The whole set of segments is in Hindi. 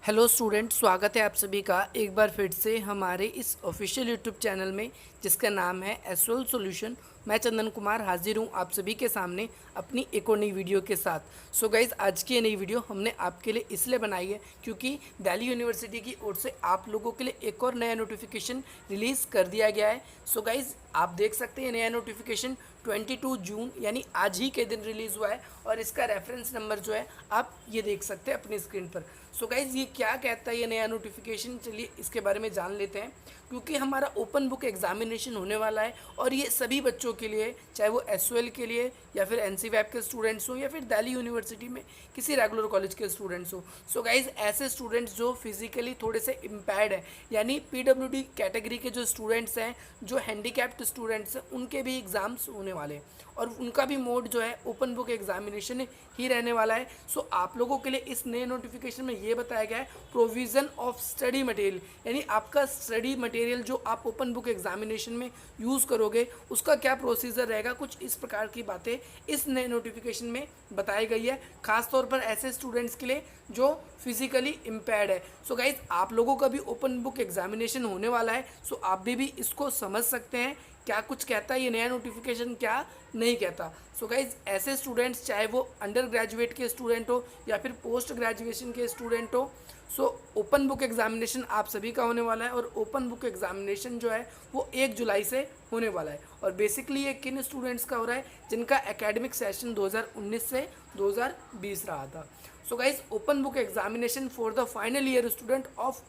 हेलो स्टूडेंट, स्वागत है आप सभी का एक बार फिर से हमारे इस ऑफिशियल यूट्यूब चैनल में जिसका नाम है एसओएल सॉल्यूशन। मैं चंदन कुमार हाजिर हूँ आप सभी के सामने अपनी एक और नई वीडियो के साथ। सो गाइज़, आज की ये नई वीडियो हमने आपके लिए इसलिए बनाई है क्योंकि दिल्ली यूनिवर्सिटी की ओर से आप लोगों के लिए एक और नया नोटिफिकेशन रिलीज़ कर दिया गया है। सो गाइज़, आप देख सकते हैं नया नोटिफिकेशन 22 जून यानी आज ही के दिन रिलीज़ हुआ है और इसका रेफरेंस नंबर जो है आप ये देख सकते हैं अपनी स्क्रीन पर। सो गाइज़, ये क्या कहता है ये नया नोटिफिकेशन, चलिए इसके बारे में जान लेते हैं। क्योंकि हमारा ओपन बुक एग्जामिनेशन होने वाला है और ये सभी बच्चों के लिए, चाहे वो एसओएल के लिए या फिर एनसीवैप के स्टूडेंट्स हों या फिर दिल्ली यूनिवर्सिटी में किसी रेगुलर कॉलेज के स्टूडेंट्स हों। सो गाइज़, ऐसे स्टूडेंट्स जो फिजिकली थोड़े से इम्पेयर्ड है यानी पीडब्ल्यूडी कैटेगरी के जो स्टूडेंट्स हैं, जो हैंडीकैप्ड स्टूडेंट्स हैं, उनके भी एग्ज़ाम्स होने वाले हैं और उनका भी मोड जो है ओपन बुक एग्जामिनेशन ही रहने वाला है। सो आप लोगों के लिए इस नए नोटिफिकेशन में ये बताया गया है प्रोविज़न ऑफ स्टडी मटेरियल, यानी आपका स्टडी मटेरियल जो आप ओपन बुक एग्जामिनेशन में यूज़ करोगे उसका क्या प्रोसीजर रहेगा। कुछ इस प्रकार की बातें इस नए नोटिफिकेशन में बताई गई है, खासतौर पर ऐसे स्टूडेंट्स के लिए जो फिजिकली इम्पेयर्ड है। सो गाइज, आप लोगों का भी ओपन बुक एग्जामिनेशन होने वाला है, सो आप भी इसको समझ सकते हैं क्या कुछ कहता है ये नया नोटिफिकेशन, क्या नहीं कहता। सो गाइज, ऐसे स्टूडेंट्स चाहे वो अंडर ग्रेजुएट के स्टूडेंट हो या फिर पोस्ट ग्रेजुएशन के स्टूडेंट हो, सो ओपन बुक एग्जामिनेशन आप सभी का होने वाला है और ओपन बुक एग्जामिनेशन जो है वो 1 जुलाई से होने वाला है। और बेसिकली ये किन स्टूडेंट्स का हो रहा है जिनका एकेडमिक सेशन 2019 से 2020 रहा था। So guys, open book examination for the final year student of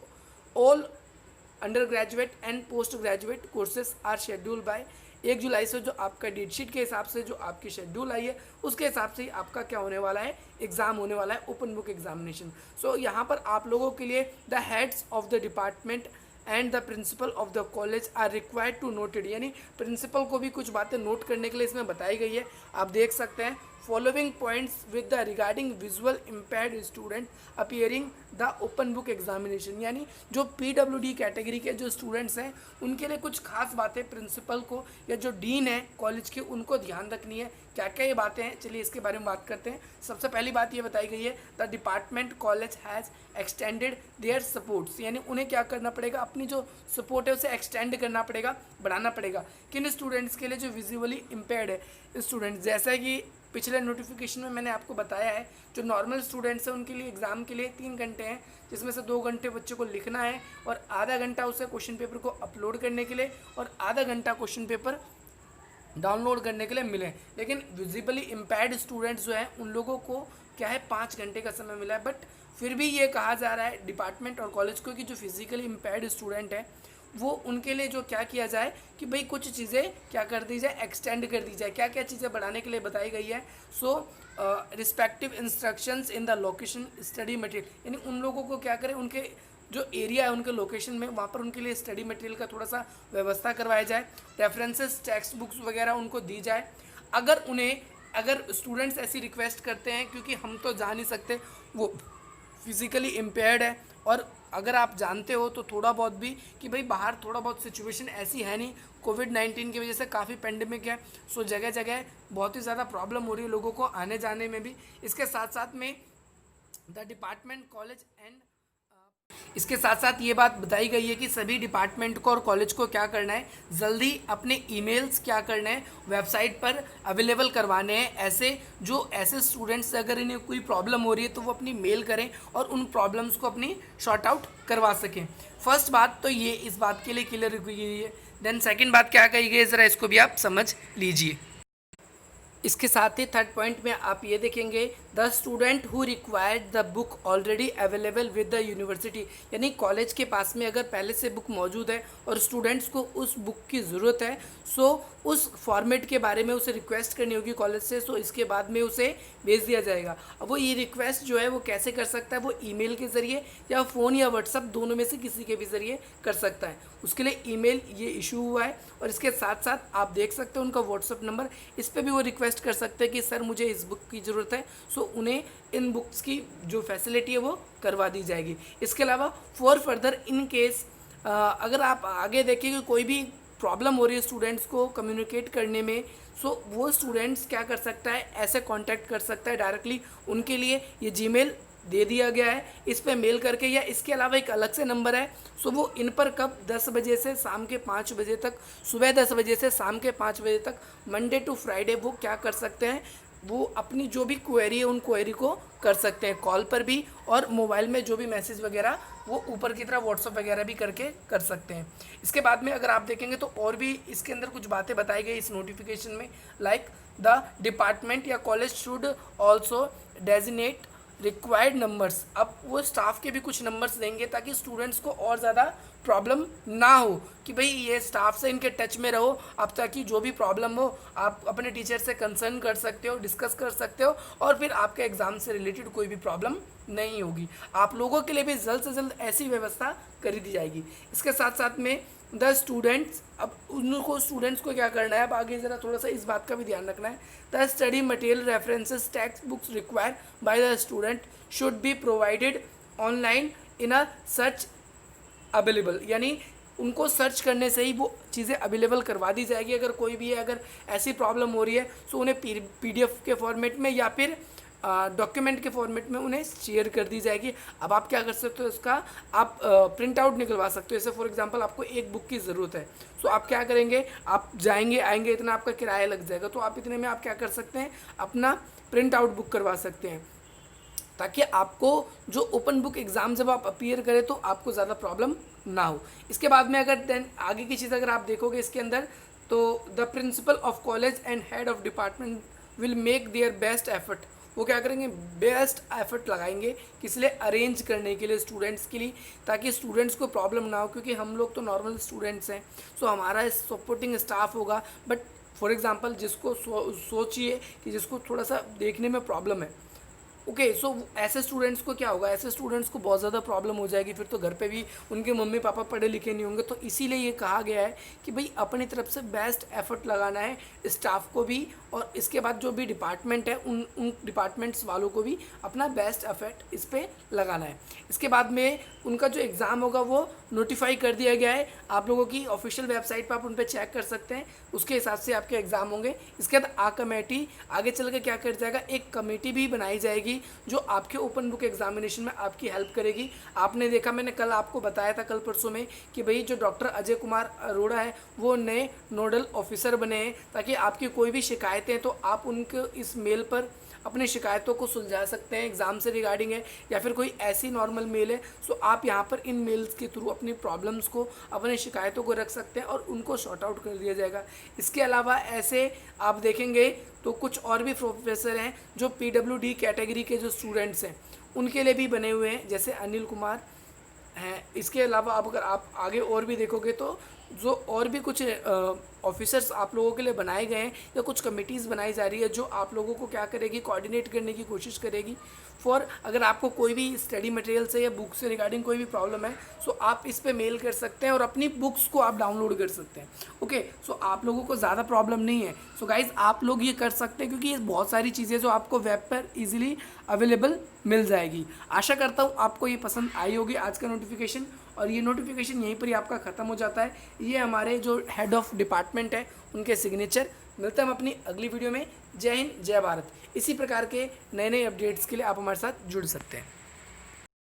all undergraduate and postgraduate courses are schedule by 1 July से जो आपका डेट शीट के हिसाब से जो आपकी शेड्यूल आई है उसके हिसाब से ही आपका क्या होने वाला है, एग्जाम होने वाला है, ओपन बुक एग्जामिनेशन। सो यहाँ पर आप लोगों के लिए the heads of the department and the principal of the college are required to noted, यानी प्रिंसिपल को भी कुछ बातें नोट करने के लिए इसमें बताई गई है। आप देख सकते हैं following points with the regarding visual impaired student appearing the open book examination, यानी जो पीडब्ल्यूडी कैटेगरी के जो स्टूडेंट्स हैं उनके लिए कुछ खास बातें प्रिंसिपल को या जो डीन है कॉलेज के उनको ध्यान रखनी है। क्या क्या ये बातें हैं, चलिए इसके बारे में बात करते हैं। सबसे पहली बात ये बताई गई है the department college has extended their supports, यानी उन्हें क्या करना पड़ेगा, अपनी जो सपोर्ट है उसे एक्सटेंड करना पड़ेगा, बढ़ाना पड़ेगा। किन स्टूडेंट्स के लिए, जो विजुअली इम्पेयर्ड है स्टूडेंट्स। जैसा कि पिछले नोटिफिकेशन में मैंने आपको बताया है, जो नॉर्मल स्टूडेंट्स हैं उनके लिए एग्ज़ाम के लिए 3 घंटे हैं, जिसमें से 2 घंटे बच्चे को लिखना है और आधा घंटा उसे क्वेश्चन पेपर को अपलोड करने के लिए और आधा घंटा क्वेश्चन पेपर डाउनलोड करने के लिए मिले। लेकिन विजिबली इम्पेयर्ड स्टूडेंट्स जो हैं उन लोगों को क्या है 5 घंटे का समय मिला है। बट फिर भी ये कहा जा रहा है डिपार्टमेंट और कॉलेज को कि जो फिजिकली इम्पेयर्ड स्टूडेंट है वो उनके लिए जो क्या किया जाए कि भाई कुछ चीज़ें क्या कर दी जाए, एक्सटेंड कर दी जाए। क्या क्या चीज़ें बढ़ाने के लिए बताई गई है। So respective instructions in the location study material, यानी उन लोगों को क्या करें, उनके जो एरिया है उनके लोकेशन में वहाँ पर उनके लिए स्टडी मटेरियल का थोड़ा सा व्यवस्था करवाया जाए, रेफरेंसेस टेक्स्ट बुक्स वगैरह उनको दी जाए। अगर स्टूडेंट्स ऐसी रिक्वेस्ट करते हैं, क्योंकि हम तो जा नहीं सकते, वो फिज़िकली इम्पेयर्ड है और अगर आप जानते हो तो थोड़ा बहुत भी कि भाई बाहर थोड़ा बहुत सिचुएशन ऐसी है नहीं, कोविड-19 की वजह से काफ़ी पेंडेमिक है, सो जगह जगह बहुत ही ज़्यादा प्रॉब्लम हो रही है लोगों को आने जाने में भी। इसके साथ साथ में द डिपार्टमेंट कॉलेज एंड इसके साथ साथ ये बात बताई गई है कि सभी डिपार्टमेंट को और कॉलेज को क्या करना है, जल्दी अपने ईमेल्स क्या करना है वेबसाइट पर अवेलेबल करवाने हैं। ऐसे स्टूडेंट्स अगर इन्हें कोई प्रॉब्लम हो रही है तो वो अपनी मेल करें और उन प्रॉब्लम्स को अपनी शॉर्ट आउट करवा सकें। फर्स्ट बात तो ये इस बात के लिए क्लियर की गई है। देन सेकेंड बात क्या कही गई है, ज़रा इसको भी आप समझ लीजिए। इसके साथ ही थर्ड पॉइंट में आप ये देखेंगे the student who required the book already available with the university, यानी कॉलेज के पास में अगर पहले से बुक मौजूद है और स्टूडेंट्स को उस बुक की ज़रूरत है, सो उस फॉर्मेट के बारे में उसे रिक्वेस्ट करनी होगी कॉलेज से, सो इसके बाद में उसे भेज दिया जाएगा। अब वो ये रिक्वेस्ट जो है वो कैसे कर सकता है, वो ईमेल के ज़रिए या फ़ोन या व्हाट्सअप दोनों में से किसी के भी ज़रिए कर सकता है। उसके लिए ईमेल ये इशू हुआ है और इसके साथ साथ आप देख सकते हैं उनका व्हाट्सअप नंबर, इस पर भी वो रिक्वेस्ट कर सकते हैं कि सर मुझे इस बुक की ज़रूरत है, सो उन्हें इन बुक्स की जो फैसिलिटी है वो करवा दी जाएगी। इसके अलावा फॉर फर्दर इन केस अगर आप आगे देखें कि कोई भी प्रॉब्लम हो रही है स्टूडेंट्स को कम्युनिकेट करने में, सो वो स्टूडेंट्स क्या कर सकता है, ऐसे कांटेक्ट कर सकता है डायरेक्टली। उनके लिए ये जीमेल दे दिया गया है, इस पे मेल करके, या इसके अलावा एक अलग से नंबर है। सो वो इन पर कब 10 बजे से शाम के 5 बजे तक, सुबह 10 बजे से शाम के 5 बजे तक, मंडे टू फ्राइडे वो क्या कर सकते हैं, वो अपनी जो भी क्वेरी है उन क्वेरी को कर सकते हैं कॉल पर भी, और मोबाइल में जो भी मैसेज वगैरह वो ऊपर की तरफ व्हाट्सअप वगैरह भी करके कर सकते हैं। इसके बाद में अगर आप देखेंगे तो और भी इसके अंदर कुछ बातें बताई गई इस नोटिफिकेशन में, लाइक द डिपार्टमेंट या college should also designate required numbers. अब वो स्टाफ के भी कुछ नंबर्स देंगे ताकि स्टूडेंट्स को और ज़्यादा प्रॉब्लम ना हो, कि भाई ये स्टाफ से इनके टच में रहो अब, ताकि जो भी प्रॉब्लम हो आप अपने टीचर से कंसर्न कर सकते हो, डिस्कस कर सकते हो, और फिर आपके एग्ज़ाम से रिलेटेड कोई भी प्रॉब्लम नहीं होगी। आप लोगों के लिए भी जल्द से जल्द ऐसी व्यवस्था कर दी जाएगी। इसके साथ साथ में द स्टूडेंट्स, अब उनको स्टूडेंट्स को क्या करना है, अब आगे ज़रा थोड़ा सा इस बात का भी ध्यान रखना है। The study material references text books required by the student should be provided online in a search available, यानी उनको सर्च करने से ही वो चीज़ें अवेलेबल करवा दी जाएगी। अगर कोई भी है, अगर ऐसी प्रॉब्लम हो रही है तो उन्हें PDF के फॉर्मेट में या फिर डॉक्यूमेंट के फॉर्मेट में उन्हें शेयर कर दी जाएगी। अब आप क्या कर सकते हो, इसका आप प्रिंट आउट निकलवा सकते हो। जैसे फॉर एग्जांपल आपको एक बुक की ज़रूरत है, तो आप क्या करेंगे, आप जाएंगे आएंगे, इतना आपका किराया लग जाएगा, तो आप इतने में आप क्या कर सकते हैं, अपना प्रिंट आउट बुक करवा सकते हैं, ताकि आपको जो ओपन बुक एग्ज़ाम जब आप अपीयर करें तो आपको ज़्यादा प्रॉब्लम ना हो। इसके बाद में अगर देन आगे की चीज़ अगर आप देखोगे इसके अंदर, तो the principal of college and head of department will make their best effort. वो क्या करेंगे, बेस्ट एफर्ट लगाएंगे किस लिए, अरेंज करने के लिए स्टूडेंट्स के लिए, ताकि स्टूडेंट्स को प्रॉब्लम ना हो, क्योंकि हम लोग तो नॉर्मल स्टूडेंट्स हैं, सो हमारा सपोर्टिंग स्टाफ होगा। बट फॉर एग्जांपल जिसको सोचिए कि जिसको थोड़ा सा देखने में प्रॉब्लम है, ओके, सो ऐसे स्टूडेंट्स को क्या होगा, ऐसे स्टूडेंट्स को बहुत ज़्यादा प्रॉब्लम हो जाएगी, फिर तो घर पे भी उनके मम्मी पापा पढ़े लिखे नहीं होंगे। तो इसीलिए ये कहा गया है कि भाई अपनी तरफ से बेस्ट एफर्ट लगाना है स्टाफ को भी, और इसके बाद जो भी डिपार्टमेंट है उन डिपार्टमेंट्स वालों को भी अपना बेस्ट एफर्ट इस पर लगाना है। इसके बाद में उनका जो एग्ज़ाम होगा वो नोटिफाई कर दिया गया है, आप लोगों की ऑफिशियल वेबसाइट पर आप उन पर चेक कर सकते हैं, उसके हिसाब से आपके एग्ज़ाम होंगे। इसके बाद कमेटी आगे चल के क्या कर जाएगा, एक कमेटी भी बनाई जाएगी जो आपके ओपन बुक एग्जामिनेशन में आपकी हेल्प करेगी। आपने देखा, मैंने कल आपको बताया था, कल परसों में, कि भाई जो डॉक्टर अजय कुमार अरोड़ा है वो नए नोडल ऑफिसर बने हैं, ताकि आपकी कोई भी शिकायतें तो आप उनको इस मेल पर अपनी शिकायतों को सुलझा सकते हैं, एग्ज़ाम से रिगार्डिंग है या फिर कोई ऐसी नॉर्मल मेल है, सो आप यहाँ पर इन मेल्स के थ्रू अपनी प्रॉब्लम्स को, अपनी शिकायतों को रख सकते हैं और उनको शॉर्ट आउट कर दिया जाएगा। इसके अलावा ऐसे आप देखेंगे तो कुछ और भी प्रोफेसर हैं जो PWD कैटेगरी के जो स्टूडेंट्स हैं उनके लिए भी बने हुए हैं, जैसे अनिल कुमार हैं। इसके अलावा अब अगर आप आगे और भी देखोगे तो जो और भी कुछ ऑफिसर्स आप लोगों के लिए बनाए गए हैं, या कुछ कमिटीज़ बनाई जा रही है जो आप लोगों को क्या करेगी, कोऑर्डिनेट करने की कोशिश करेगी फॉर, अगर आपको कोई भी स्टडी मटेरियल से या बुक से रिगार्डिंग कोई भी प्रॉब्लम है, सो आप इस पे मेल कर सकते हैं और अपनी बुक्स को आप डाउनलोड कर सकते हैं। ओके, सो आप लोगों को ज़्यादा प्रॉब्लम नहीं है। सो गाइज़ आप लोग ये कर सकते हैं, क्योंकि ये बहुत सारी चीज़ें जो आपको वेब पर ईजिली अवेलेबल मिल जाएगी। आशा करता हूँ आपको ये पसंद आई होगी आज का नोटिफिकेशन, और ये नोटिफिकेशन यहीं पर ही आपका ख़त्म हो जाता है। ये हमारे जो हेड ऑफ डिपार्टमेंट है उनके सिग्नेचर। मिलते हैं हम अपनी अगली वीडियो में। जय हिंद, जय भारत। इसी प्रकार के नए नए अपडेट्स के लिए आप हमारे साथ जुड़ सकते हैं।